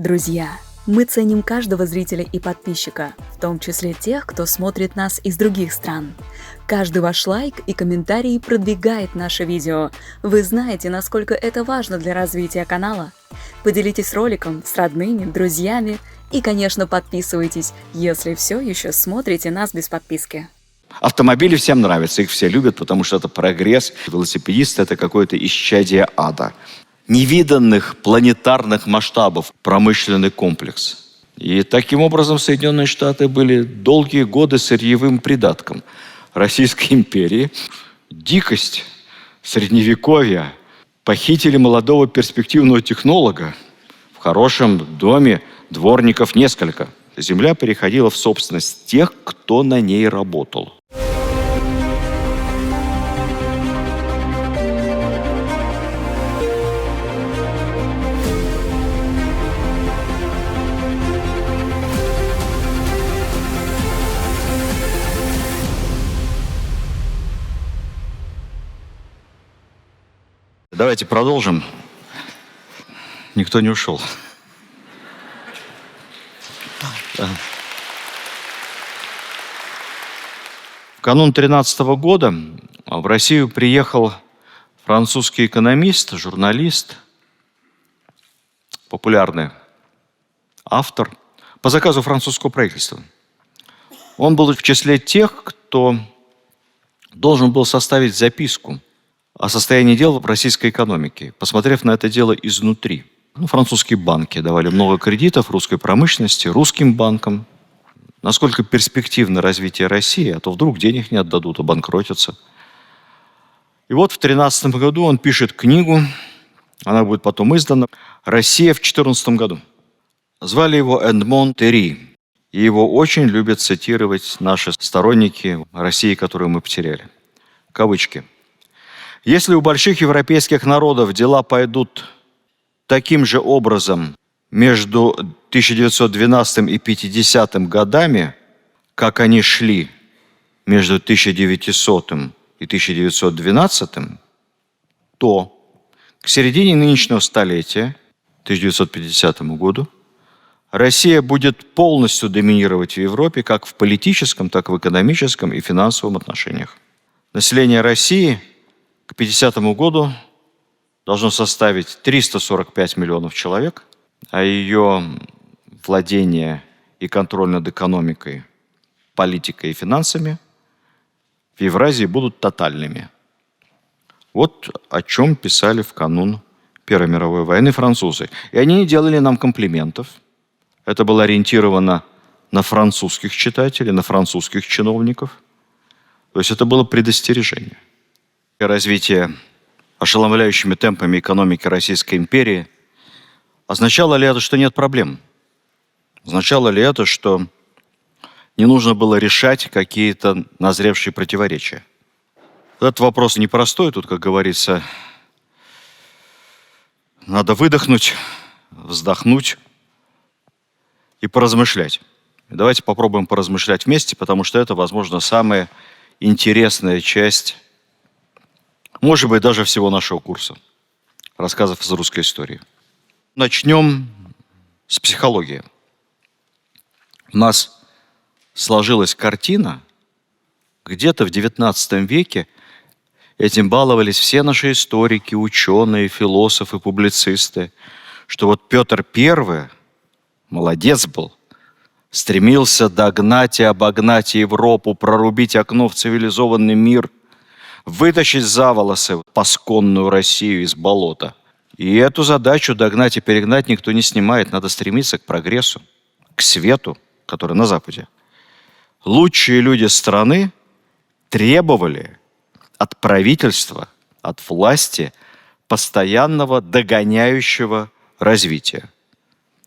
Друзья, мы ценим каждого зрителя и подписчика, в том числе тех, кто смотрит нас из других стран. Каждый ваш лайк и комментарий продвигает наше видео. Вы знаете, насколько это важно для развития канала. Поделитесь роликом с родными, друзьями и, конечно, подписывайтесь, если все еще смотрите нас без подписки. Автомобили всем нравятся, их все любят, потому что это прогресс. Велосипедист – это какое-то исчадие ада. Невиданных планетарных масштабов промышленный комплекс. И таким образом Соединенные Штаты были долгие годы сырьевым придатком Российской империи. Дикость средневековья. Похитили молодого перспективного технолога. В хорошем доме дворников несколько. Земля переходила в собственность тех, кто на ней работал. Давайте продолжим. Никто не ушел. В канун 2013 года в Россию приехал французский экономист, журналист, популярный автор по заказу французского правительства. Он был в числе тех, кто должен был составить записку о состоянии дел в российской экономике, посмотрев на это дело изнутри. Французские банки давали много кредитов русской промышленности, русским банкам. Насколько перспективно развитие России, а то вдруг денег не отдадут, обанкротятся. И вот в 2013 году он пишет книгу, она будет потом издана, «Россия в 2014 году». Звали его Эдмон Терри, и его очень любят цитировать наши сторонники России, которую мы потеряли. Кавычки. Если у больших европейских народов дела пойдут таким же образом между 1912 и 1950 годами, как они шли между 1900 и 1912, то к середине нынешнего столетия, 1950 году, Россия будет полностью доминировать в Европе как в политическом, так и в экономическом и финансовом отношениях. Население России к 50 году должно составить 345 миллионов человек, а ее владение и контроль над экономикой, политикой и финансами в Евразии будут тотальными. Вот о чем писали в канун Первой мировой войны французы. И они не делали нам комплиментов. Это было ориентировано на французских читателей, на французских чиновников. То есть это было предостережение. Развитие ошеломляющими темпами экономики Российской империи, означало ли это, что нет проблем? Означало ли это, что не нужно было решать какие-то назревшие противоречия? Этот вопрос непростой, тут, как говорится, надо выдохнуть, вздохнуть и поразмышлять. Давайте попробуем поразмышлять вместе, потому что это, возможно, самая интересная часть, может быть, даже всего нашего курса рассказов из русской истории. Начнем с психологии. У нас сложилась картина, где-то в XIX веке этим баловались все наши историки, ученые, философы, публицисты, что вот Петр I молодец был, стремился догнать и обогнать Европу, прорубить окно в цивилизованный мир, вытащить за волосы пасконную Россию из болота. И эту задачу догнать и перегнать никто не снимает. Надо стремиться к прогрессу, к свету, который на Западе. Лучшие люди страны требовали от правительства, от власти постоянного догоняющего развития.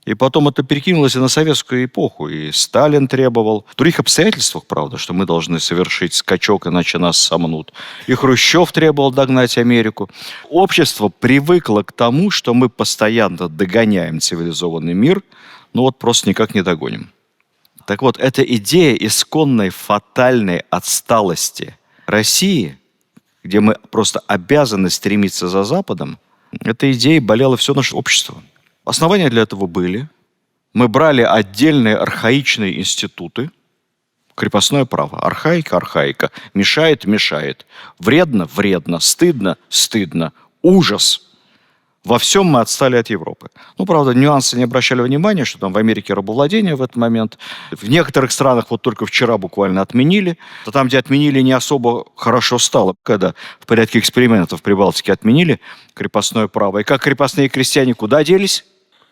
И потом это перекинулось и на советскую эпоху. И Сталин требовал. В других обстоятельствах, правда, что мы должны совершить скачок, иначе нас сомнут. И Хрущев требовал догнать Америку. Общество привыкло к тому, что мы постоянно догоняем цивилизованный мир, но вот просто никак не догоним. Так вот, эта идея исконной фатальной отсталости России, где мы просто обязаны стремиться за Западом, эта идея болела все наше общество. Основания для этого были. Мы брали отдельные архаичные институты, крепостное право. Архаика, архаика. Мешает, мешает. Вредно, вредно. Стыдно, стыдно. Ужас. Во всем мы отстали от Европы. Ну, правда, нюансы не обращали внимания, что там в Америке рабовладение в этот момент. В некоторых странах вот только вчера буквально отменили. То там, где отменили, не особо хорошо стало, когда в порядке экспериментов в Прибалтике отменили крепостное право. И как крепостные крестьяне куда делись?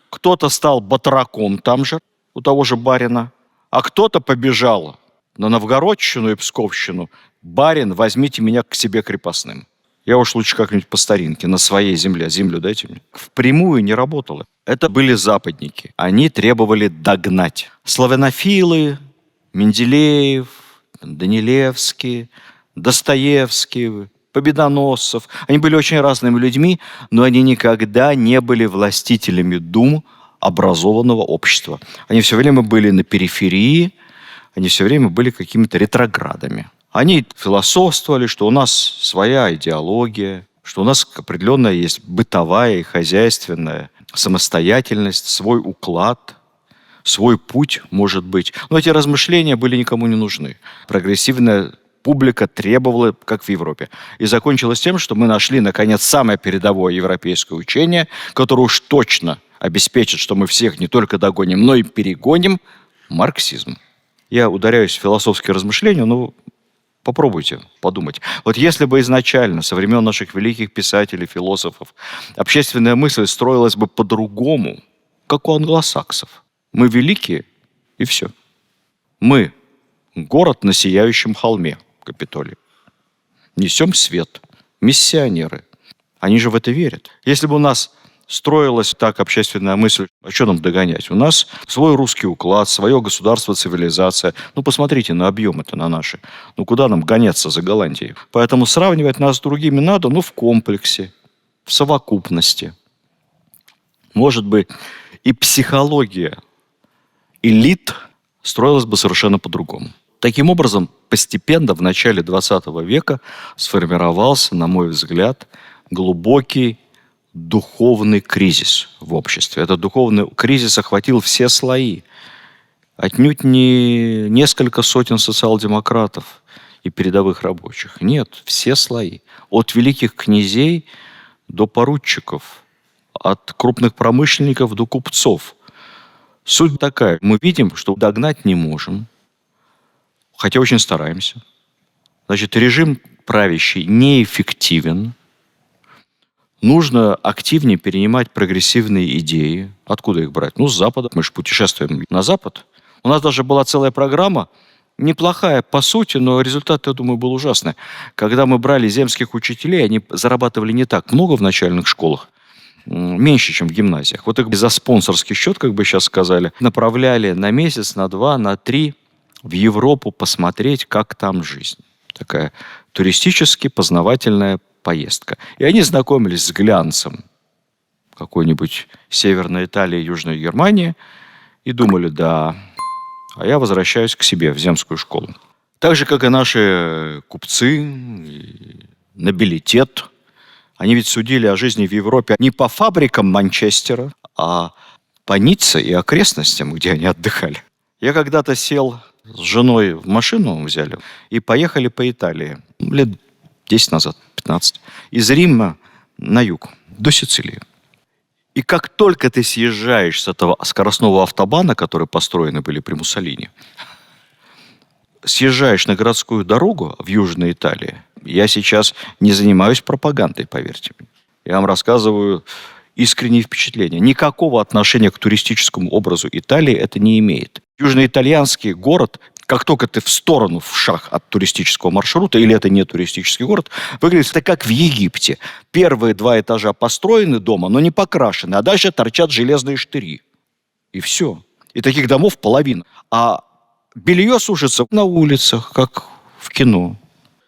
Кто-то стал батраком там же, у того же барина, а кто-то побежал на Новгородщину и Псковщину. Барин, возьмите меня к себе крепостным. Я уж лучше как-нибудь по старинке, на своей земле. Землю дайте мне. Впрямую не работало. Это были западники. Они требовали догнать. Славянофилы, Менделеев, Данилевский, Достоевский, Победоносцев. Они были очень разными людьми, но они никогда не были властителями дум образованного общества. Они все время были на периферии, они все время были какими-то ретроградами. Они философствовали, что у нас своя идеология, что у нас определенная есть бытовая и хозяйственная самостоятельность, свой уклад, свой путь, может быть. Но эти размышления были никому не нужны. Прогрессивная публика требовала, как в Европе. И закончилось тем, что мы нашли, наконец, самое передовое европейское учение, которое уж точно обеспечит, что мы всех не только догоним, но и перегоним – марксизм. Я ударяюсь в философские размышления, но попробуйте подумать. Вот если бы изначально, со времен наших великих писателей, философов, общественная мысль строилась бы по-другому, как у англосаксов. Мы великие, и все. Мы – город на сияющем холме, Капитолий. Несем свет. Миссионеры. Они же в это верят. Если бы у нас строилась так общественная мысль, а что нам догонять? У нас свой русский уклад, свое государство, цивилизация. Ну, посмотрите на объемы-то на наши. Ну, куда нам гоняться за Голландией? Поэтому сравнивать нас с другими надо, в комплексе, в совокупности. Может быть, и психология элит строилась бы совершенно по-другому. Таким образом, постепенно в начале 20 века сформировался, на мой взгляд, глубокий духовный кризис в обществе. Этот духовный кризис охватил все слои. Отнюдь не несколько сотен социал-демократов и передовых рабочих. Нет, все слои. От великих князей до поручиков, от крупных промышленников до купцов. Суть такая. Мы видим, что догнать не можем, хотя очень стараемся. Значит, режим правящий неэффективен. Нужно активнее перенимать прогрессивные идеи. Откуда их брать? С Запада. Мы же путешествуем на Запад. У нас даже была целая программа, неплохая по сути, но результат, я думаю, был ужасный. Когда мы брали земских учителей, они зарабатывали не так много в начальных школах, меньше, чем в гимназиях. Вот их за спонсорский счет, как бы сейчас сказали, направляли на месяц, на 2, на 3 в Европу посмотреть, как там жизнь. Такая туристически познавательная поездка. И они знакомились с глянцем какой-нибудь Северной Италии, Южной Германии и думали, да, а я возвращаюсь к себе в земскую школу. Так же, как и наши купцы, и нобилитет. Они ведь судили о жизни в Европе не по фабрикам Манчестера, а по Ницце и окрестностям, где они отдыхали. Я когда-то сел с женой в машину, взяли, и поехали по Италии. Лет 10 назад, 15. Из Рима на юг, до Сицилии. И как только ты съезжаешь с этого скоростного автобана, которые построены были при Муссолини, съезжаешь на городскую дорогу в Южной Италии, я сейчас не занимаюсь пропагандой, поверьте мне. Я вам рассказываю искренние впечатления. Никакого отношения к туристическому образу Италии это не имеет. Южноитальянский город, как только ты в сторону, в шаг от туристического маршрута, или это не туристический город, выглядит это как в Египте. Первые 2 этажа построены дома, но не покрашены, а дальше торчат железные штыри. И все. И таких домов половина. А белье сушится на улицах, как в кино,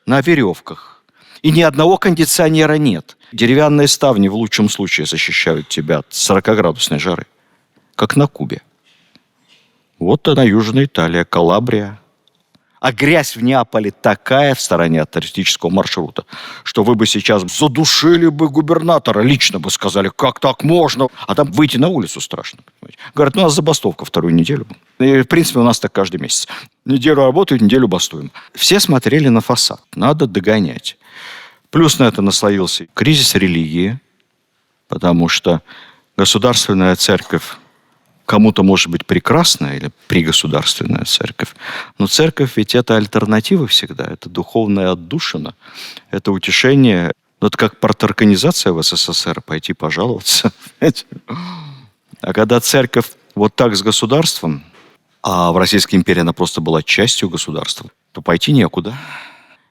на веревках. И ни одного кондиционера нет. Деревянные ставни в лучшем случае защищают тебя от 40-градусной жары, как на Кубе. Вот она, Южная Италия, Калабрия. А грязь в Неаполе такая в стороне от туристического маршрута, что вы бы сейчас задушили бы губернатора, лично бы сказали, как так можно? А там выйти на улицу страшно, понимаете? Говорят, у нас забастовка вторую неделю. И, в принципе, у нас так каждый месяц. Неделю работают, неделю бастуем. Все смотрели на фасад. Надо догонять. Плюс на это наслоился кризис религии, потому что государственная церковь кому-то может быть прекрасная или пригосударственная церковь, но церковь ведь это альтернатива всегда, это духовная отдушина, это утешение. Ну, это как парторганизация в СССР, пойти пожаловаться. А когда церковь вот так с государством, а в Российской империи она просто была частью государства, то пойти некуда.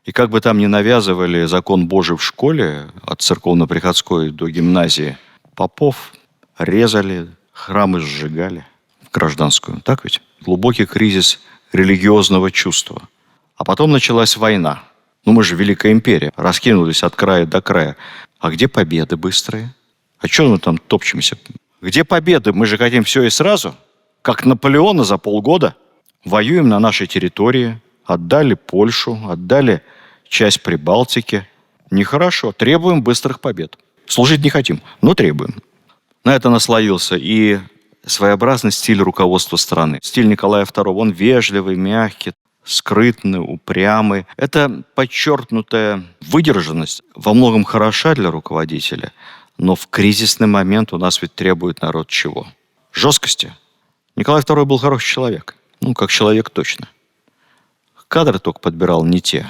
И как бы там ни навязывали закон Божий в школе, от церковно-приходской до гимназии, попов резали, храмы сжигали в гражданскую. Так ведь? Глубокий кризис религиозного чувства. А потом началась война. Ну, мы же Великая империя. Раскинулись от края до края. А где победы быстрые? А что мы там топчемся? Где победы? Мы же хотим все и сразу. Как Наполеона за полгода. Воюем на нашей территории. Отдали Польшу, отдали часть Прибалтики. Нехорошо. Требуем быстрых побед. Служить не хотим, но требуем. На это наслоился и своеобразный стиль руководства страны. Стиль Николая II, он вежливый, мягкий, скрытный, упрямый. Это подчеркнутая выдержанность во многом хороша для руководителя, но в кризисный момент у нас ведь требует народ чего? Жесткости. Николай II был хороший человек. Ну, как человек точно. Кадры только подбирал не те.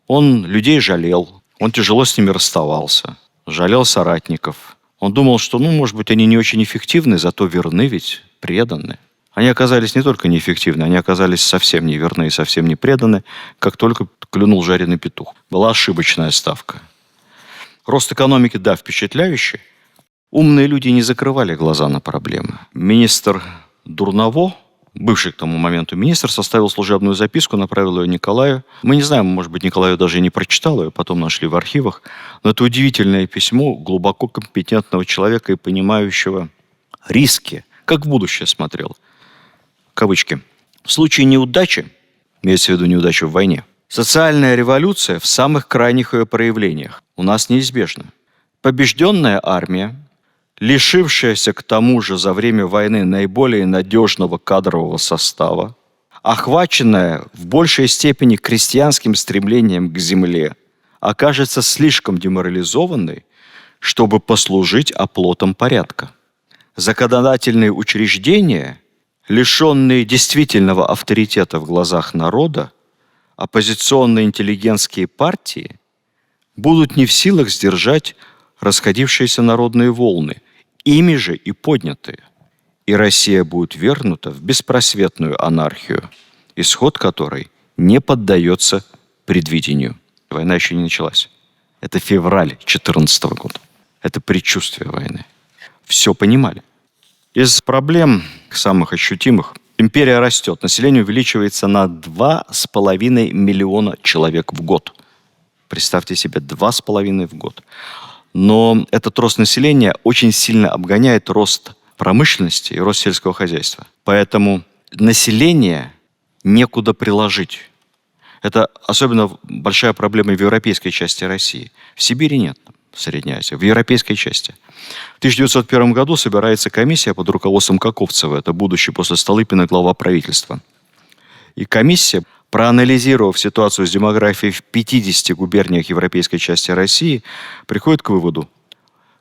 Он людей жалел, он тяжело с ними расставался, жалел соратников. Он думал, что, может быть, они не очень эффективны, зато верны ведь, преданы. Они оказались не только неэффективны, они оказались совсем не верны и совсем не преданы, как только клюнул жареный петух. Была ошибочная ставка. Рост экономики, да, впечатляющий. Умные люди не закрывали глаза на проблемы. Министр Дурново, бывший к тому моменту министр, составил служебную записку, направил ее Николаю. Мы не знаем, может быть, Николай даже и не прочитал ее, потом нашли в архивах. Но это удивительное письмо глубоко компетентного человека и понимающего риски, как в будущее смотрел. Кавычки. В случае неудачи, имеется в виду неудачи в войне, социальная революция в самых крайних ее проявлениях у нас неизбежна. Побежденная армия, лишившаяся к тому же за время войны наиболее надежного кадрового состава, охваченная в большей степени крестьянским стремлением к земле, окажется слишком деморализованной, чтобы послужить оплотом порядка. Законодательные учреждения, лишенные действительного авторитета в глазах народа, оппозиционные интеллигентские партии будут не в силах сдержать расходившиеся народные волны, ими же и поднятые. И Россия будет вернута в беспросветную анархию, исход которой не поддается предвидению. Война еще не началась. Это февраль 2014 года. Это предчувствие войны. Все понимали. Из проблем самых ощутимых империя растет. Население увеличивается на 2,5 миллиона человек в год. Представьте себе, 2,5 в год. Но этот рост населения очень сильно обгоняет рост промышленности и рост сельского хозяйства. Поэтому население некуда приложить. Это особенно большая проблема в европейской части России. В Сибири нет, в Средней Азии, в европейской части. В 1901 году собирается комиссия под руководством Каковцева, это будущий после Столыпина глава правительства. И комиссия, проанализировав ситуацию с демографией в 50 губерниях европейской части России, приходит к выводу: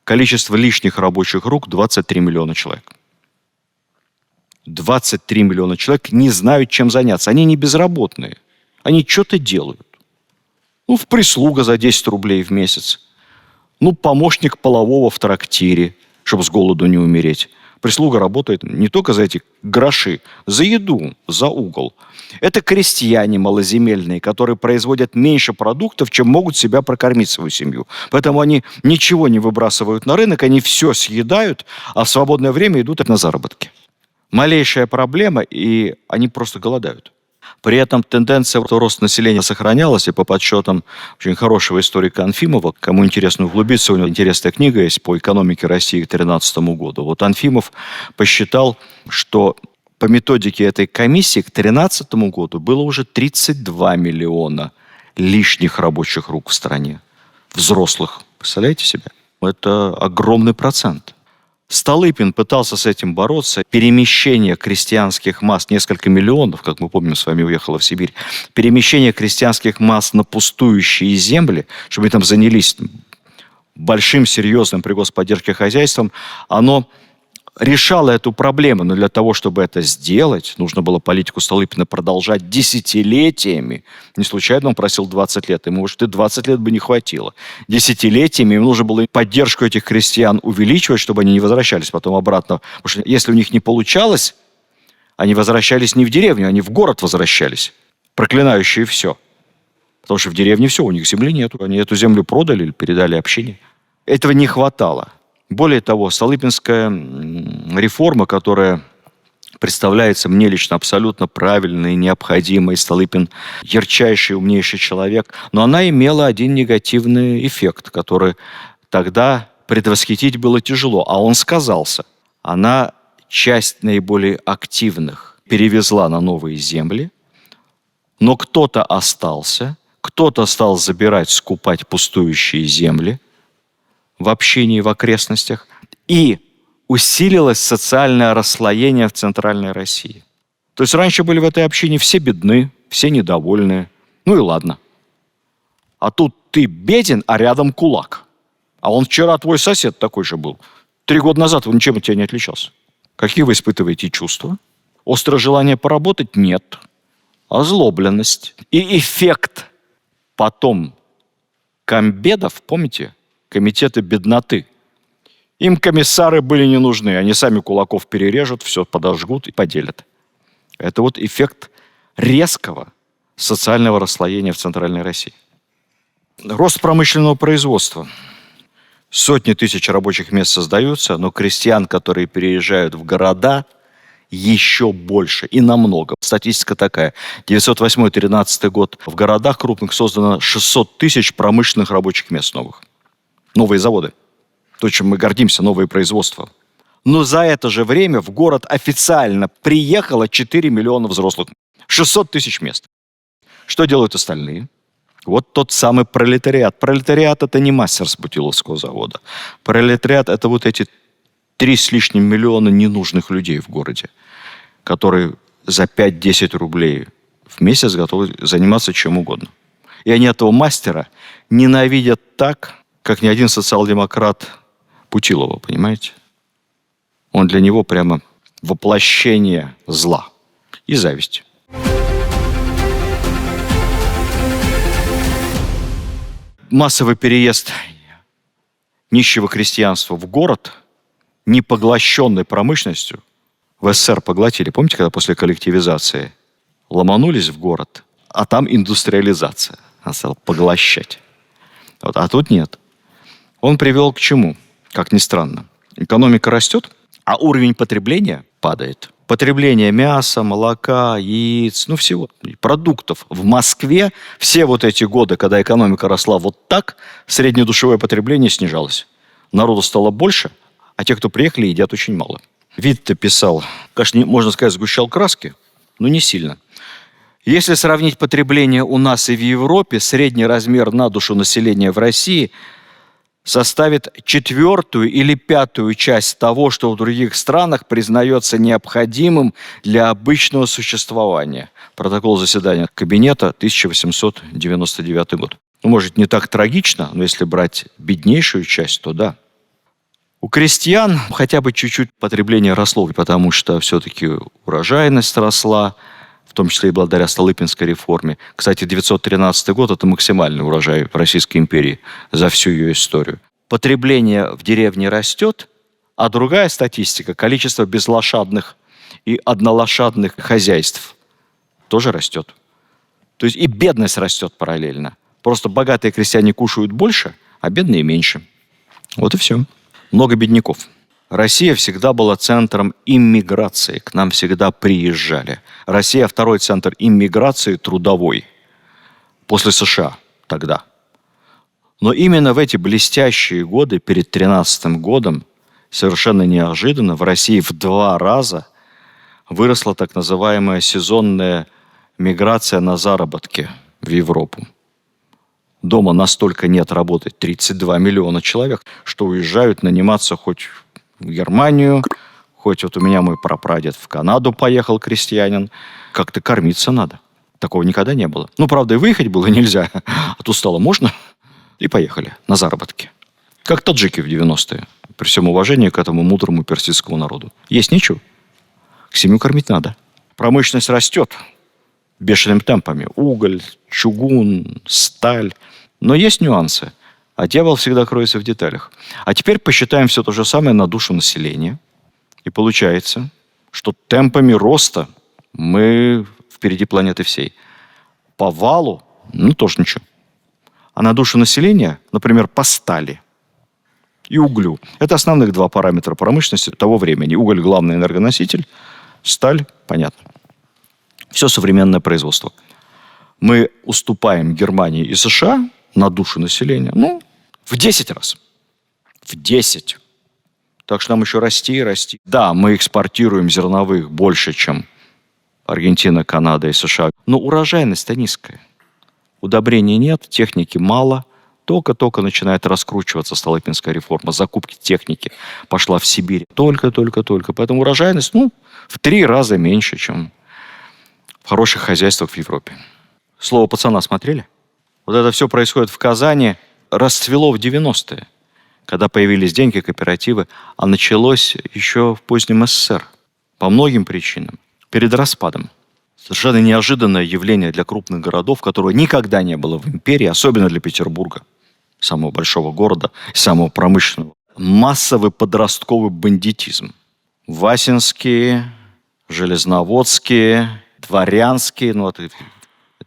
количество лишних рабочих рук 23 миллиона человек. 23 миллиона человек не знают, чем заняться. Они не безработные. Они что-то делают. В прислуга за 10 рублей в месяц. Помощник полового в трактире, чтобы с голоду не умереть. Прислуга работает не только за эти гроши, за еду, за угол. Это крестьяне малоземельные, которые производят меньше продуктов, чем могут себя прокормить свою семью. Поэтому они ничего не выбрасывают на рынок, они все съедают, а в свободное время идут на заработки. Малейшая проблема, и они просто голодают. При этом тенденция роста населения сохранялась, и по подсчетам очень хорошего историка Анфимова, кому интересно углубиться, у него интересная книга есть по экономике России к 2013 году. Вот Анфимов посчитал, что по методике этой комиссии к 2013 году было уже 32 миллиона лишних рабочих рук в стране. Взрослых. Представляете себе? Это огромный процент. Столыпин пытался с этим бороться. Перемещение крестьянских масс, несколько миллионов, как мы помним, с вами уехало в Сибирь, перемещение крестьянских масс на пустующие земли, чтобы они там занялись большим, серьезным при господдержке хозяйством, оно решало эту проблему. Но для того, чтобы это сделать, нужно было политику Столыпина продолжать десятилетиями. Не случайно он просил 20 лет. Ему, может, и 20 лет бы не хватило. Десятилетиями им нужно было поддержку этих крестьян увеличивать, чтобы они не возвращались потом обратно. Потому что если у них не получалось, они возвращались не в деревню, они в город возвращались, проклинающие все. Потому что в деревне все, у них земли нету. Они эту землю продали или передали общине. Этого не хватало. Более того, Столыпинская реформа, которая представляется мне лично абсолютно правильной, необходимой, Столыпин ярчайший, умнейший человек, но она имела один негативный эффект, который тогда предвосхитить было тяжело, а он сказался. Она часть наиболее активных перевезла на новые земли, но кто-то остался, кто-то стал забирать, скупать пустующие земли в общине, в окрестностях, и усилилось социальное расслоение в Центральной России. То есть раньше были в этой общине все бедны, все недовольные. Ну и ладно. А тут ты беден, а рядом кулак. А он вчера твой сосед такой же был. 3 года назад он ничем от тебя не отличался. Какие вы испытываете чувства? Острое желание поработать? Нет. Озлобленность. И эффект потом комбедов, помните? Комитеты бедноты. Им комиссары были не нужны. Они сами кулаков перережут, все подожгут и поделят. Это вот эффект резкого социального расслоения в Центральной России. Рост промышленного производства. Сотни тысяч рабочих мест создаются, но крестьян, которые переезжают в города, еще больше и намного. Статистика такая. 908-13 год. В городах крупных создано 600 тысяч промышленных рабочих мест новых. Новые заводы. То, чем мы гордимся, новые производства. Но за это же время в город официально приехало 4 миллиона взрослых. 600 тысяч мест. Что делают остальные? Вот тот самый пролетариат. Пролетариат – это не мастер с Путиловского завода. Пролетариат – это вот эти 3 с лишним миллиона ненужных людей в городе, которые за 5-10 рублей в месяц готовы заниматься чем угодно. И они этого мастера ненавидят так, как ни один социал-демократ Путилова, понимаете? Он для него прямо воплощение зла и зависти. Массовый переезд нищего крестьянства в город, не поглощенный промышленностью, в СССР поглотили. Помните, когда после коллективизации ломанулись в город, а там индустриализация. Она стала поглощать. Вот, а тут нет. Он привел к чему? Как ни странно. Экономика растет, а уровень потребления падает. Потребление мяса, молока, яиц, всего, продуктов. В Москве все вот эти годы, когда экономика росла вот так, среднедушевое потребление снижалось. Народу стало больше, а те, кто приехали, едят очень мало. Витте писал, конечно, можно сказать, сгущал краски, но не сильно. Если сравнить потребление у нас и в Европе, средний размер на душу населения в России составит 1/4 или 1/5 часть того, что в других странах признается необходимым для обычного существования. Протокол заседания Кабинета, 1899 год. Может, не так трагично, но если брать беднейшую часть, то да. У крестьян хотя бы чуть-чуть потребление росло, потому что все-таки урожайность росла, в том числе и благодаря Столыпинской реформе. Кстати, 913 год – это максимальный урожай в Российской империи за всю ее историю. Потребление в деревне растет, а другая статистика – количество безлошадных и однолошадных хозяйств тоже растет. То есть и бедность растет параллельно. Просто богатые крестьяне кушают больше, а бедные меньше. Вот и все. Много бедняков. Россия всегда была центром иммиграции. К нам всегда приезжали. Россия – второй центр иммиграции трудовой. После США тогда. Но именно в эти блестящие годы, перед 2013 годом, совершенно неожиданно, в России в 2 раза выросла так называемая сезонная миграция на заработки в Европу. Дома настолько нет работы, 32 миллиона человек, что уезжают наниматься хоть в Германию, хоть вот у меня мой прапрадед в Канаду поехал, крестьянин. Как-то кормиться надо. Такого никогда не было. Ну, правда, и выехать было нельзя. От устала можно. И поехали на заработки. Как таджики в 90-е. При всем уважении к этому мудрому персидскому народу. Есть нечего. Семью кормить надо. Промышленность растет бешеными темпами. Уголь, чугун, сталь. Но есть нюансы. А дьявол всегда кроется в деталях. А теперь посчитаем все то же самое на душу населения. И получается, что темпами роста мы впереди планеты всей. По валу, тоже ничего. А на душу населения, например, по стали и углю. Это основных два параметра промышленности того времени. Уголь – главный энергоноситель, сталь – понятно. Все современное производство. Мы уступаем Германии и США на душу населения, в 10 раз. В 10. Так что нам еще расти и расти. Да, мы экспортируем зерновых больше, чем Аргентина, Канада и США. Но урожайность-то низкая. Удобрений нет, техники мало. Только-только начинает раскручиваться Столыпинская реформа. Закупки техники пошла в Сибирь. Только. Поэтому урожайность, в 3 раза меньше, чем в хороших хозяйствах в Европе. «Слово пацана» смотрели? Вот это все происходит в Казани. Расцвело в 90-е, когда появились деньги, кооперативы. А началось еще в позднем СССР. По многим причинам. Перед распадом. Совершенно неожиданное явление для крупных городов, которого никогда не было в империи, особенно для Петербурга, самого большого города, самого промышленного. Массовый подростковый бандитизм. Васинские, Железноводские, Дворянские, это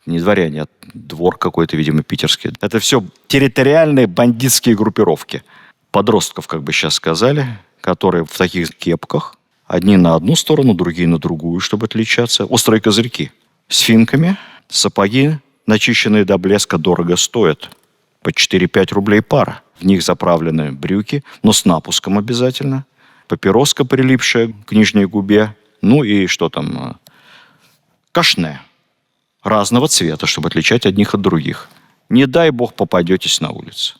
не дворяне, а двор какой-то, видимо, питерский. Это все территориальные бандитские группировки. Подростков, как бы сейчас сказали, которые в таких кепках, одни на одну сторону, другие на другую, чтобы отличаться. Острые козырьки. С финками. Сапоги, начищенные до блеска, дорого стоят. По 4-5 рублей пара. В них заправлены брюки, но с напуском обязательно. Папироска, прилипшая к нижней губе. И что там? Кашне. Разного цвета, чтобы отличать одних от других. Не дай бог попадетесь на улице.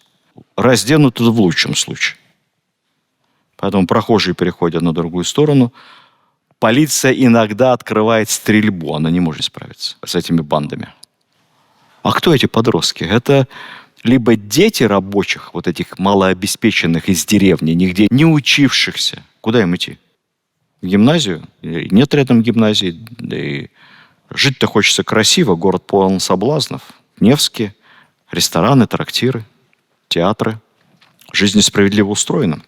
Разденуты в лучшем случае. Поэтому прохожие переходят на другую сторону. Полиция иногда открывает стрельбу. Она не может справиться с этими бандами. А кто эти подростки? Это либо дети рабочих, вот этих малообеспеченных из деревни, нигде не учившихся. Куда им идти? В гимназию? Нет рядом гимназии. Да и жить-то хочется красиво. Город полон соблазнов. Невские. Рестораны, трактиры, театры. Жизнь несправедливо устроена.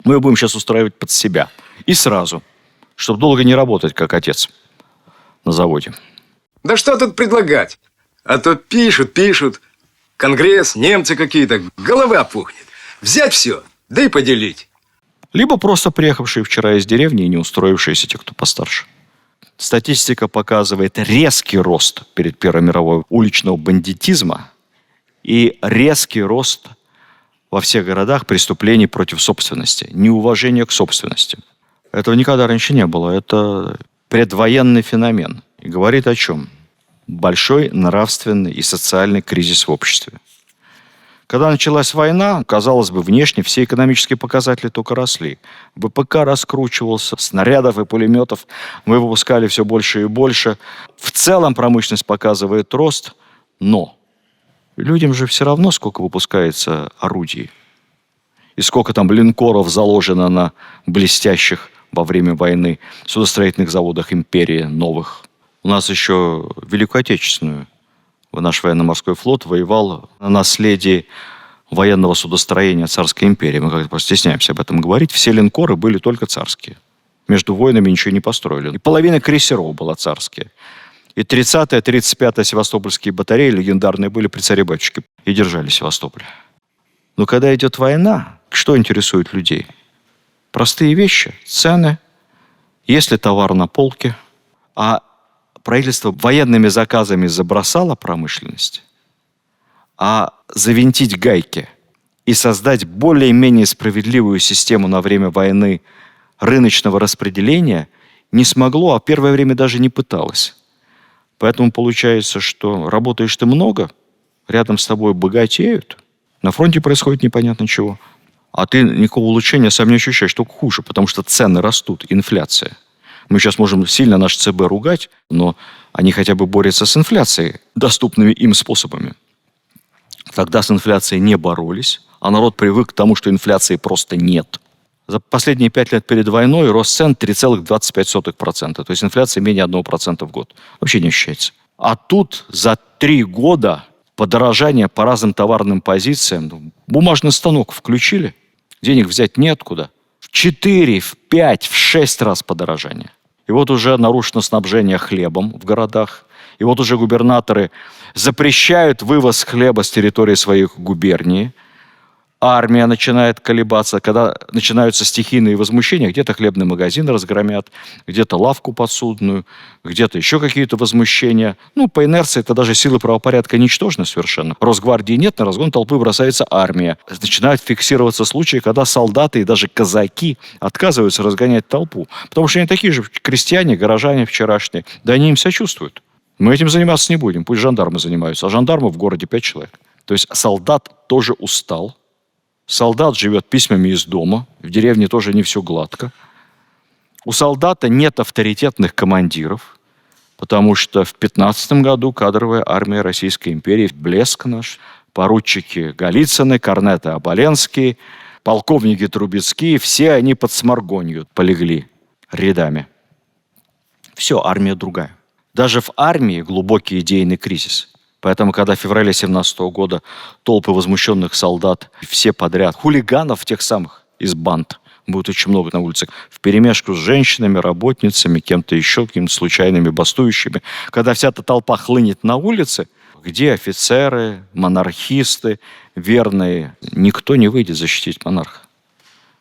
Мы ее будем сейчас устраивать под себя. И сразу. Чтобы долго не работать, как отец на заводе. Да что тут предлагать? А то пишут. Конгресс, немцы какие-то. Голова опухнет. Взять все, да и поделить. Либо просто приехавшие вчера из деревни и не устроившиеся те, кто постарше. Статистика показывает резкий рост перед Первой мировой уличного бандитизма и резкий рост во всех городах преступлений против собственности, неуважения к собственности. Этого никогда раньше не было. Это предвоенный феномен. И говорит о чем? Большой нравственный и социальный кризис в обществе. Когда началась война, казалось бы, внешне все экономические показатели только росли. ВПК раскручивался, снарядов и пулеметов мы выпускали все больше и больше. В целом промышленность показывает рост, но людям же все равно, сколько выпускается орудий. И сколько там линкоров заложено на блестящих во время войны судостроительных заводах империи новых. У нас еще Великую Отечественную наш военно-морской флот воевал на наследии военного судостроения царской империи. Мы как-то просто стесняемся об этом говорить. Все линкоры были только царские. Между войнами ничего не построили. И половина крейсеров была царские. И 30-я, 35-я севастопольские батареи легендарные были при царе-батюшке и держали Севастополь. Но когда идет война, что интересует людей? Простые вещи, цены, есть ли товар на полке. А правительство военными заказами забросало промышленность, а завинтить гайки и создать более-менее справедливую систему на время войны рыночного распределения не смогло, а в первое время даже не пыталось. Поэтому получается, что работаешь ты много, рядом с тобой богатеют, на фронте происходит непонятно чего, а ты никакого улучшения сам не ощущаешь, только хуже, потому что цены растут, инфляция. Мы сейчас можем сильно наш ЦБ ругать, но они хотя бы борются с инфляцией доступными им способами. Тогда с инфляцией не боролись, а народ привык к тому, что инфляции просто нет. За последние 5 лет перед войной рост цен 3,25%. То есть инфляция менее 1% в год. Вообще не ощущается. А тут за 3 года подорожание по разным товарным позициям. Бумажный станок включили, денег взять неоткуда. В 4, в 5, в 6 раз подорожание. И вот уже нарушено снабжение хлебом в городах. И вот уже губернаторы запрещают вывоз хлеба с территории своих губерний. Армия начинает колебаться, когда начинаются стихийные возмущения, где-то хлебный магазин разгромят, где-то лавку подсудную, где-то еще какие-то возмущения. По инерции это даже силы правопорядка ничтожны совершенно. Росгвардии нет, на разгон толпы бросается армия. Начинают фиксироваться случаи, когда солдаты и даже казаки отказываются разгонять толпу. Потому что они такие же крестьяне, горожане вчерашние. Да они им сочувствуют. Мы этим заниматься не будем, пусть жандармы занимаются. А жандармов в городе 5 человек. То есть солдат тоже устал. Солдат живет письмами из дома. В деревне тоже не все гладко. У солдата нет авторитетных командиров, потому что в 15 году кадровая армия Российской империи, блеск наш, поручики Голицыны, корнеты Оболенские, полковники Трубецкие, все они под Сморгонью полегли рядами. Все, армия другая. Даже в армии глубокий идейный кризис. Поэтому, когда в феврале 2017 года толпы возмущенных солдат, все подряд, хулиганов тех самых из банд, будет очень много на улицах, вперемешку с женщинами, работницами, кем-то еще, какими-то случайными бастующими, когда вся эта толпа хлынет на улице, где офицеры, монархисты, верные, никто не выйдет защитить монарха.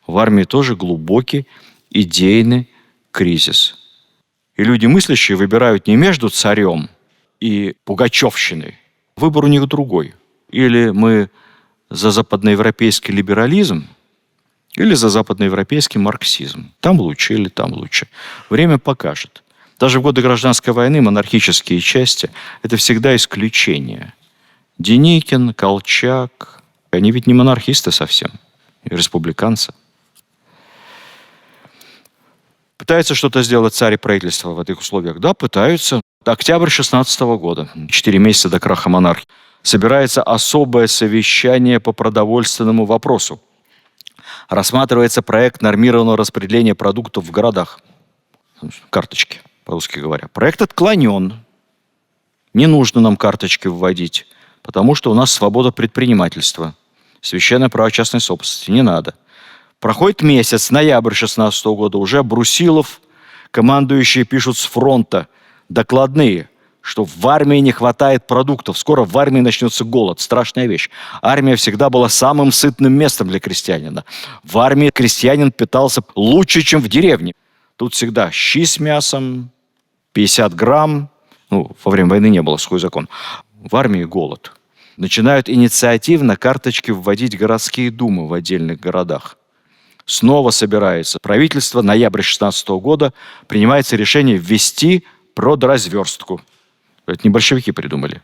В армии тоже глубокий идейный кризис. И люди мыслящие выбирают не между царем и пугачевщиной. Выбор у них другой. Или мы за западноевропейский либерализм, или за западноевропейский марксизм. Там лучше или там лучше. Время покажет. Даже в годы гражданской войны монархические части – это всегда исключение. Деникин, Колчак – они ведь не монархисты совсем, республиканцы. Пытаются что-то сделать царь и правительство в этих условиях? Да, пытаются. Октябрь 2016 года, 4 месяца до краха монархии, собирается особое совещание по продовольственному вопросу. Рассматривается проект нормированного распределения продуктов в городах. Карточки, по-русски говоря. Проект отклонен. Не нужно нам карточки вводить, потому что у нас свобода предпринимательства. Священное право частной собственности. Не надо. Проходит месяц, ноябрь 2016 года, уже Брусилов, командующие пишут с фронта докладные, что в армии не хватает продуктов. Скоро в армии начнется голод. Страшная вещь. Армия всегда была самым сытным местом для крестьянина. В армии крестьянин питался лучше, чем в деревне. Тут всегда щи с мясом, 50 грамм. Во время войны не было, сухой закон. В армии голод. Начинают инициативно карточки вводить городские думы в отдельных городах. Снова собирается правительство. Ноябрь 2016 года принимается решение ввести продразверстку. Это не большевики придумали.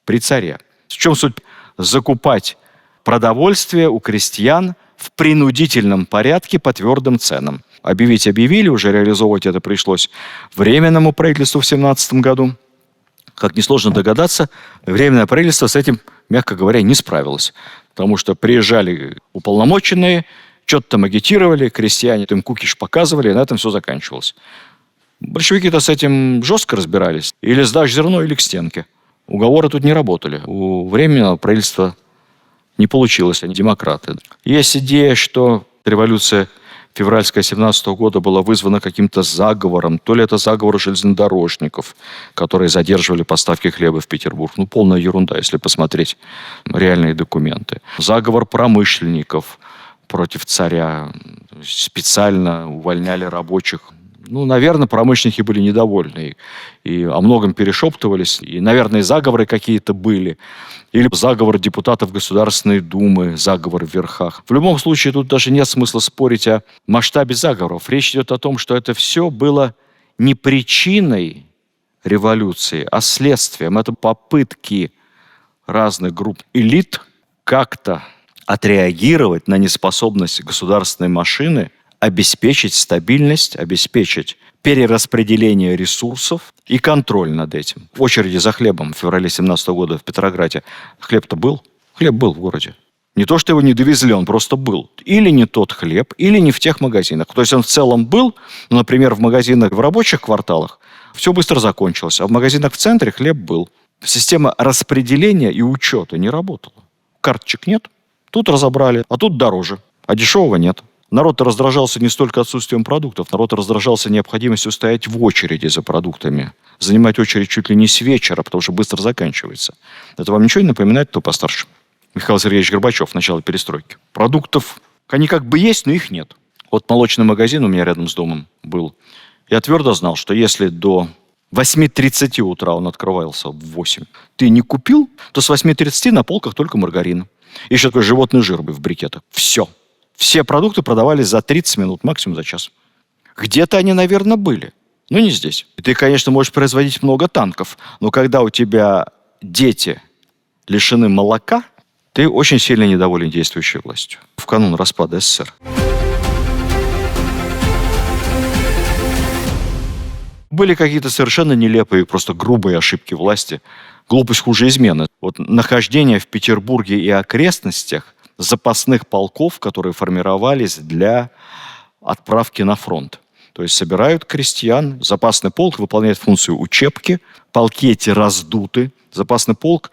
При царе. В чем суть? Закупать продовольствие у крестьян в принудительном порядке по твердым ценам. Объявить объявили, уже реализовывать это пришлось Временному правительству в 2017 году. Как несложно догадаться, Временное правительство с этим, мягко говоря, не справилось. Потому что приезжали уполномоченные, что-то там агитировали, крестьяне им кукиш показывали, и на этом все заканчивалось. Большевики-то с этим жестко разбирались. Или сдашь зерно, или к стенке. Уговоры тут не работали. У Временного правительства не получилось, они демократы. Есть идея, что революция февральская 17 года была вызвана каким-то заговором. То ли это заговор железнодорожников, которые задерживали поставки хлеба в Петербург. Полная ерунда, если посмотреть реальные документы. Заговор промышленников против царя. Специально увольняли рабочих. Ну, наверное, промышленники были недовольны и о многом перешептывались. И, наверное, заговоры какие-то были. Или заговор депутатов Государственной Думы, заговор в верхах. В любом случае, тут даже нет смысла спорить о масштабе заговоров. Речь идет о том, что это все было не причиной революции, а следствием. Это попытки разных групп элит как-то отреагировать на неспособность государственной машины обеспечить стабильность, обеспечить перераспределение ресурсов и контроль над этим. В очереди за хлебом в феврале 17 года в Петрограде хлеб-то был? Хлеб был в городе. Не то, что его не довезли, он просто был. Или не тот хлеб, или не в тех магазинах. То есть он в целом был, но, например, в магазинах в рабочих кварталах все быстро закончилось, а в магазинах в центре хлеб был. Система распределения и учета не работала. Карточек нет, тут разобрали, а тут дороже, а дешевого нет. Народ раздражался не столько отсутствием продуктов, народ раздражался необходимостью стоять в очереди за продуктами, занимать очередь чуть ли не с вечера, потому что быстро заканчивается. Это вам ничего не напоминает, кто постарше? Михаил Сергеевич Горбачев, начало перестройки. Продуктов, они как бы есть, но их нет. Вот молочный магазин у меня рядом с домом был. Я твердо знал, что если до 8:30 утра он открывался в 8, ты не купил, то с 8:30 на полках только маргарин. Еще такой животный жир в брикетах. Все. Все продукты продавались за 30 минут, максимум за час. Где-то они, наверное, были, но не здесь. И ты, конечно, можешь производить много танков, но когда у тебя дети лишены молока, ты очень сильно недоволен действующей властью. В канун распада СССР. Были какие-то совершенно нелепые, просто грубые ошибки власти. Глупость хуже измены. Вот нахождение в Петербурге и окрестностях запасных полков, которые формировались для отправки на фронт. То есть собирают крестьян, запасный полк выполняет функцию учебки, полки эти раздуты, запасный полк,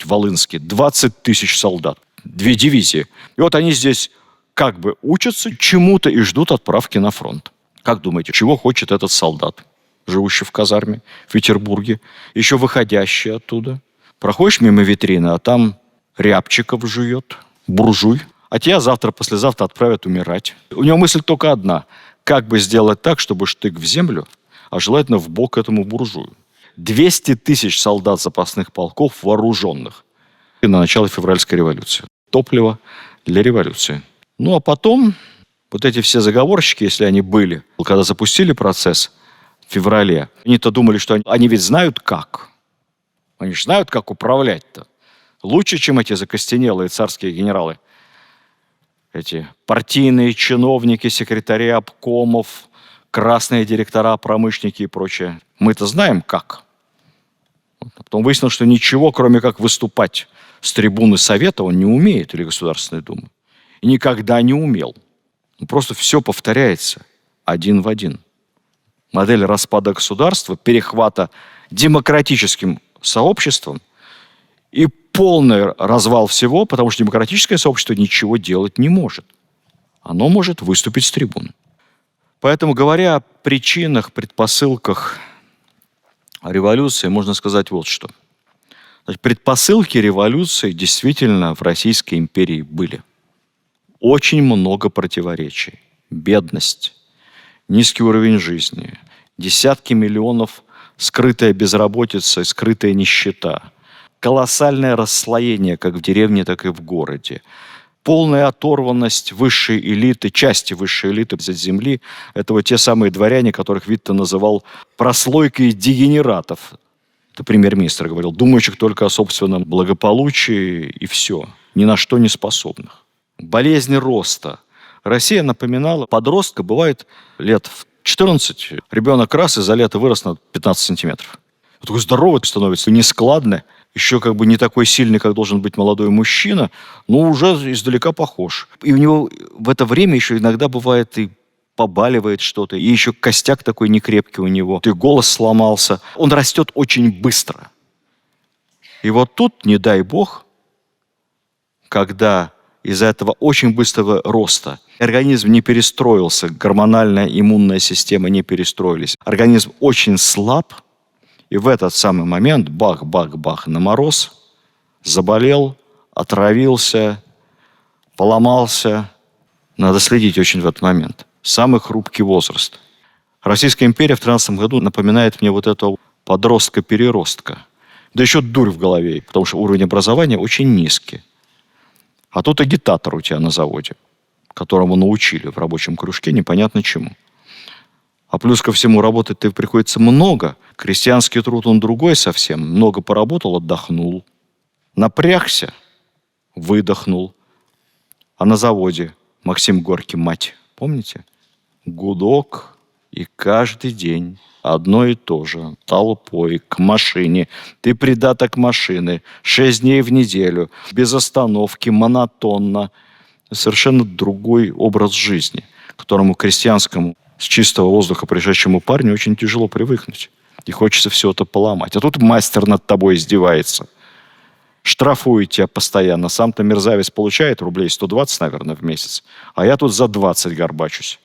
Волынский, 20 тысяч солдат, 2 дивизии. И вот они здесь как бы учатся чему-то и ждут отправки на фронт. Как думаете, чего хочет этот солдат, живущий в казарме в Петербурге, еще выходящий оттуда? Проходишь мимо витрины, а там рябчиков жует, буржуй, а тебя завтра-послезавтра отправят умирать. У него мысль только одна. Как бы сделать так, чтобы штык в землю, а желательно в бок этому буржую. 200 тысяч солдат запасных полков вооруженных. И на начало февральской революции. Топливо для революции. Ну, а потом вот эти все заговорщики, если они были, когда запустили процесс в феврале, они-то думали, что они ведь знают как. Они же знают, как управлять-то. Лучше, чем эти закостенелые царские генералы. Эти партийные чиновники, секретари обкомов, красные директора, промышленники и прочее. Мы-то знаем как. А потом выяснилось, что ничего, кроме как выступать с трибуны Совета, он не умеет, или Государственной Думы. И никогда не умел. Просто все повторяется один в один. Модель распада государства, перехвата демократическим сообществом и полный развал всего, потому что демократическое сообщество ничего делать не может. Оно может выступить с трибуны. Поэтому, говоря о причинах, предпосылках революции, можно сказать вот что. Значит, предпосылки революции действительно в Российской империи были. Очень много противоречий. Бедность, низкий уровень жизни, десятки миллионов скрытая безработица и скрытая нищета, колоссальное расслоение как в деревне, так и в городе, полная оторванность высшей элиты, части высшей элиты от земли. Это вот те самые дворяне, которых Витте называл прослойкой дегенератов. Это премьер-министр говорил, думающих только о собственном благополучии и все, ни на что не способных. Болезнь роста. Россия напоминала, подростка бывает лет в 14, ребенок раз и за лето вырос на 15 сантиметров. Такой здоровый становится, нескладный, еще как бы не такой сильный, как должен быть молодой мужчина, но уже издалека похож. И у него в это время еще иногда бывает и побаливает что-то, и еще костяк такой некрепкий у него, и голос сломался. Он растет очень быстро. И вот тут, не дай бог, когда из-за этого очень быстрого роста организм не перестроился, гормональная иммунная система не перестроились, организм очень слаб, и в этот самый момент бах-бах-бах на мороз, заболел, отравился, поломался. Надо следить очень в этот момент. Самый хрупкий возраст. Российская империя в 13 году напоминает мне вот этого подростка-переростка. Да еще дурь в голове, потому что уровень образования очень низкий. А тут агитатор у тебя на заводе, которому научили в рабочем кружке непонятно чему. А плюс ко всему работать-то приходится много. Крестьянский труд, он другой совсем. Много поработал, отдохнул. Напрягся, выдохнул. А на заводе Максим Горький, мать, помните? Гудок, и каждый день одно и то же. Толпой к машине. Ты придаток машины. 6 дней в неделю. Без остановки, монотонно. Совершенно другой образ жизни, к которому крестьянскому, с чистого воздуха пришедшему парню очень тяжело привыкнуть. И хочется все это поломать. А тут мастер над тобой издевается. Штрафует тебя постоянно. Сам-то мерзавец получает рублей 120, наверное, в месяц. А я тут за 20 горбачусь.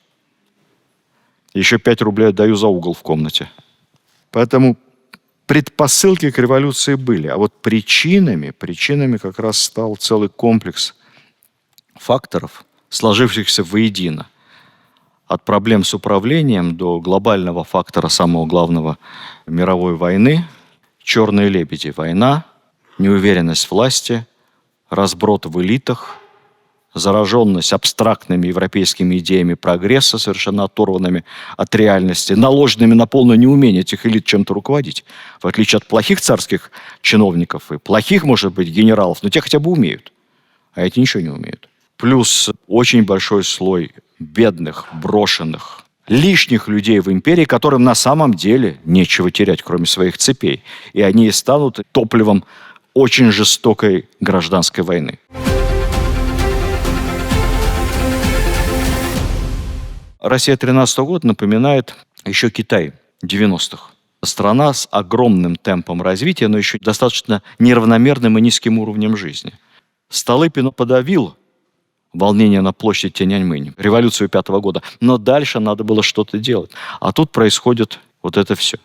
Еще 5 рублей отдаю за угол в комнате. Поэтому предпосылки к революции были. А вот причинами как раз стал целый комплекс факторов, сложившихся воедино. От проблем с управлением до глобального фактора самого главного мировой войны. Черные лебеди. Война, неуверенность власти, разброд в элитах, зараженность абстрактными европейскими идеями прогресса, совершенно оторванными от реальности, наложенными на полное неумение этих элит чем-то руководить. В отличие от плохих царских чиновников и плохих, может быть, генералов, но те хотя бы умеют, а эти ничего не умеют. Плюс очень большой слой бедных, брошенных, лишних людей в империи, которым на самом деле нечего терять, кроме своих цепей. И они станут топливом очень жестокой гражданской войны. Россия 13 года напоминает еще Китай 90-х. Страна с огромным темпом развития, но еще достаточно неравномерным и низким уровнем жизни. Столыпин подавил волнение на площади Тяньаньмэнь, революцию 5 года. Но дальше надо было что-то делать. А тут происходит вот это все.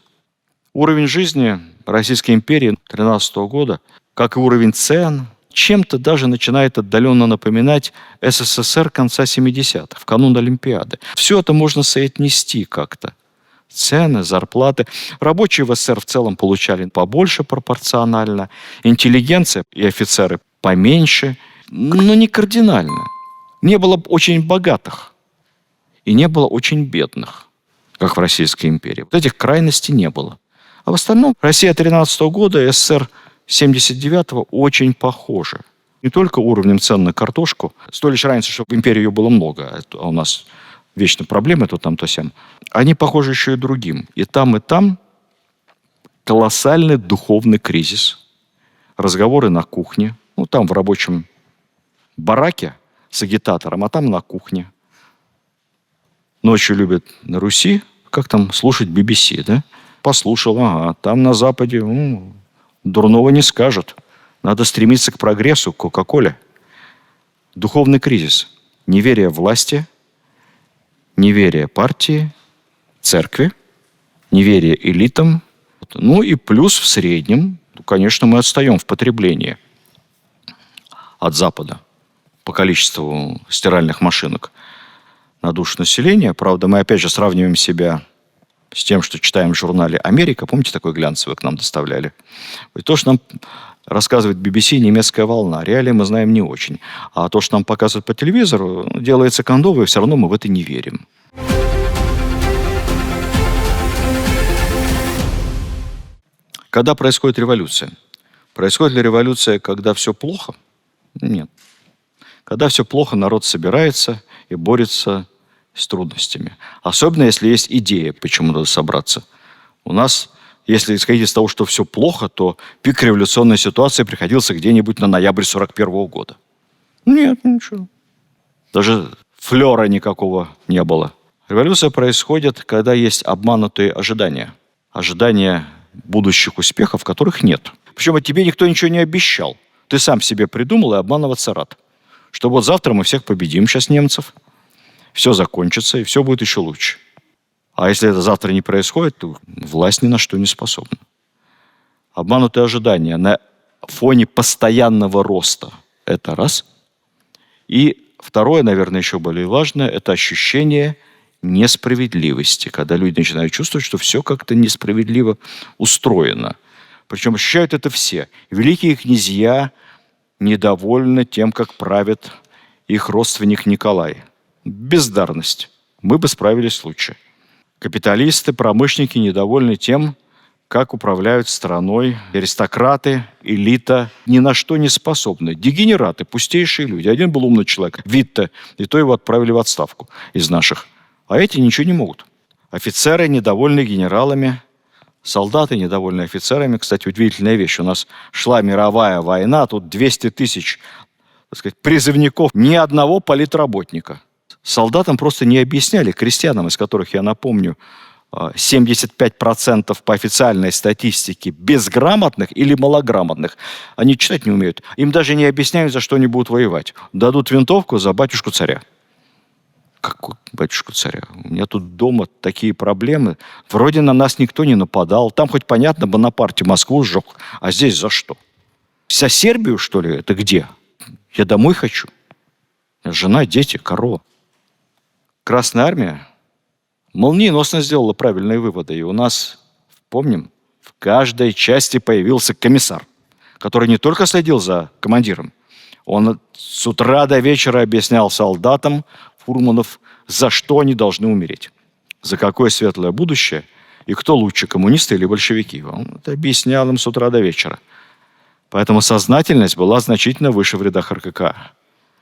Уровень жизни Российской империи 13 года, как и уровень цен, чем-то даже начинает отдаленно напоминать СССР конца 70-х, в канун Олимпиады. Все это можно соотнести как-то. Цены, зарплаты. Рабочие в СССР в целом получали побольше пропорционально. Интеллигенция и офицеры поменьше, но не кардинально. Не было очень богатых и не было очень бедных, как в Российской империи. Вот этих крайностей не было. А в остальном Россия 13 года и СССР 79-го очень похожи. Не только уровнем цен на картошку, с той лишь разницей, что в империи ее было много, а у нас вечно проблемы то там, то сям. Они похожи еще и другим. И там колоссальный духовный кризис. Разговоры на кухне. Ну, там в рабочем бараке с агитатором, а там на кухне. Ночью любят на Руси, как там, слушать BBC, да? Послушал, ага, там на Западе дурного не скажут. Надо стремиться к прогрессу, к Кока-Коле. Духовный кризис. Неверие власти, неверие партии, церкви, неверие элитам. Ну и плюс в среднем, конечно, мы отстаем в потреблении от Запада по количеству стиральных машинок на душу населения. Правда, мы опять же сравниваем себя с тем, что читаем в журнале «Америка». Помните, такой глянцевый к нам доставляли? И то, что нам рассказывает BBC, немецкая волна. Реалии мы знаем не очень. А то, что нам показывают по телевизору, делается кондово, и все равно мы в это не верим. Когда происходит революция? Происходит ли революция, когда все плохо? Нет. Когда все плохо, народ собирается и борется с трудностями. Особенно, если есть идея, почему надо собраться. У нас, если исходить из того, что все плохо, то пик революционной ситуации приходился где-нибудь на ноябрь 41 года. Нет, ничего. Даже флера никакого не было. Революция происходит, когда есть обманутые ожидания. Ожидания будущих успехов, которых нет. Причем тебе никто ничего не обещал. Ты сам себе придумал и обманываться рад. Что вот завтра мы всех победим сейчас немцев, все закончится, и все будет еще лучше. А если это завтра не происходит, то власть ни на что не способна. Обманутые ожидания на фоне постоянного роста – это раз. И второе, наверное, еще более важное – это ощущение несправедливости, когда люди начинают чувствовать, что все как-то несправедливо устроено. Причем ощущают это все. Великие князья недовольны тем, как правит их родственник Николай. Бездарность. Мы бы справились лучше. Капиталисты, промышленники недовольны тем, как управляют страной. Аристократы, элита ни на что не способны. Дегенераты, пустейшие люди. Один был умный человек, Витте, и то его отправили в отставку из наших. А эти ничего не могут. Офицеры недовольны генералами, солдаты недовольны офицерами. Кстати, удивительная вещь. У нас шла мировая война, тут 200 тысяч, так сказать, призывников, ни одного политработника. Солдатам просто не объясняли, крестьянам, из которых, я напомню, 75% по официальной статистике безграмотных или малограмотных. Они читать не умеют. Им даже не объясняют, за что они будут воевать. Дадут винтовку за батюшку царя. Какой батюшку царя? У меня тут дома такие проблемы. Вроде на нас никто не нападал. Там хоть понятно, Бонапарте Москву сжег. А здесь за что? За Сербию, что ли? Это где? Я домой хочу. Жена, дети, корова. Красная армия молниеносно сделала правильные выводы. И у нас, помним, в каждой части появился комиссар, который не только следил за командиром, он с утра до вечера объяснял солдатам, фурманов, за что они должны умереть, за какое светлое будущее, и кто лучше, коммунисты или большевики. Он это объяснял им с утра до вечера. Поэтому сознательность была значительно выше в рядах РККА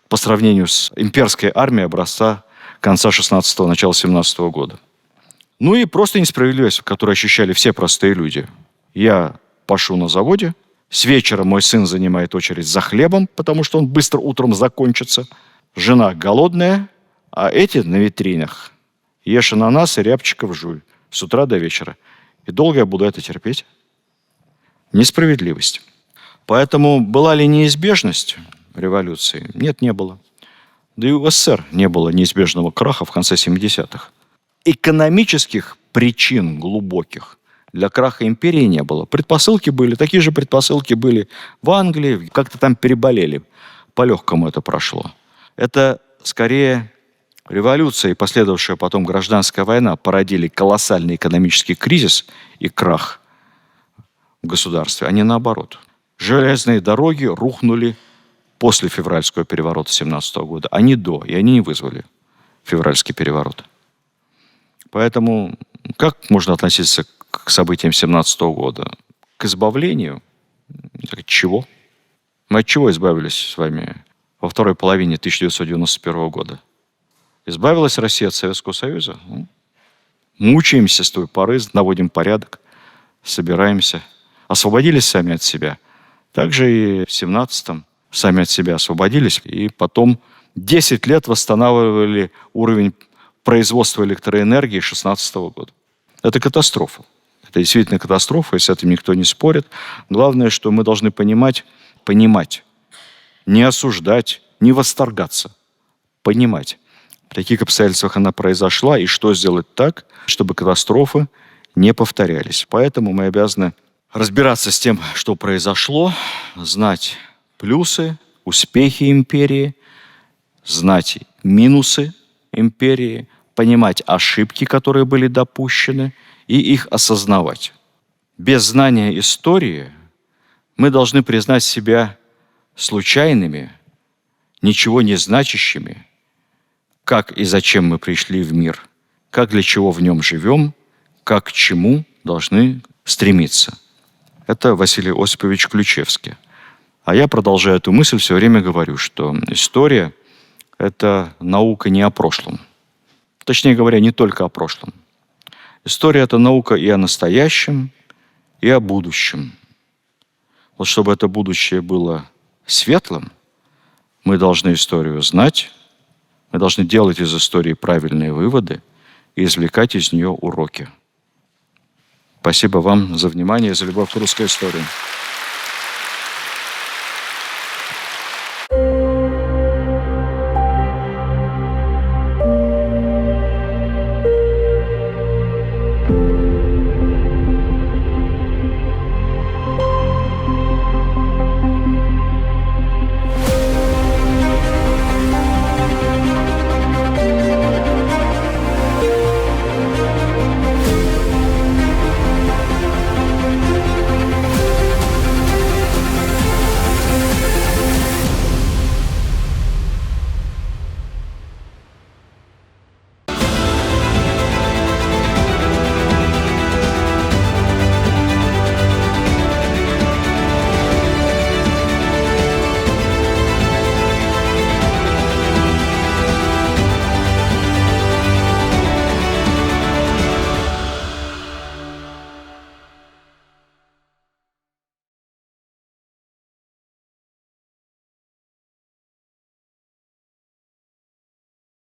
по сравнению с имперской армией образца конца 16-го, начала 17-го года. Ну и просто несправедливость, которую ощущали все простые люди. Я пашу на заводе, с вечера мой сын занимает очередь за хлебом, потому что он быстро утром закончится. Жена голодная, а эти на витринах ешь ананас и рябчиков жуй с утра до вечера. И долго я буду это терпеть? Несправедливость. Поэтому была ли неизбежность революции? Нет, не было. Да и у СССР не было неизбежного краха в конце 70-х. Экономических причин глубоких для краха империи не было. Предпосылки были, такие же предпосылки были в Англии. Как-то там переболели. По-легкому это прошло. Это скорее революция и последовавшая потом гражданская война породили колоссальный экономический кризис и крах в государстве, а не наоборот. Железные дороги рухнули после февральского переворота 17 года, а не до, и они не вызвали февральский переворот. Поэтому как можно относиться к событиям 17 года? К избавлению? От чего? Мы от чего избавились с вами во второй половине 1991 года? Избавилась Россия от Советского Союза? Мучаемся с той поры, наводим порядок, собираемся. Освободились сами от себя. Также и в 17-м сами от себя освободились, и потом 10 лет восстанавливали уровень производства электроэнергии 16 года. Это катастрофа. Это действительно катастрофа, и с этим никто не спорит. Главное, что мы должны понимать, не осуждать, не восторгаться, понимать, в каких обстоятельствах она произошла, и что сделать так, чтобы катастрофы не повторялись. Поэтому мы обязаны разбираться с тем, что произошло, знать плюсы, успехи империи, знать минусы империи, понимать ошибки, которые были допущены, и их осознавать. Без знания истории мы должны признать себя случайными, ничего не значащими, как и зачем мы пришли в мир, как для чего в нем живем, как к чему должны стремиться. Это Василий Осипович Ключевский. А я, продолжая эту мысль, все время говорю, что история – это наука не о прошлом. Точнее говоря, не только о прошлом. История – это наука и о настоящем, и о будущем. Вот чтобы это будущее было светлым, мы должны историю знать, мы должны делать из истории правильные выводы и извлекать из нее уроки. Спасибо вам за внимание и за любовь к русской истории.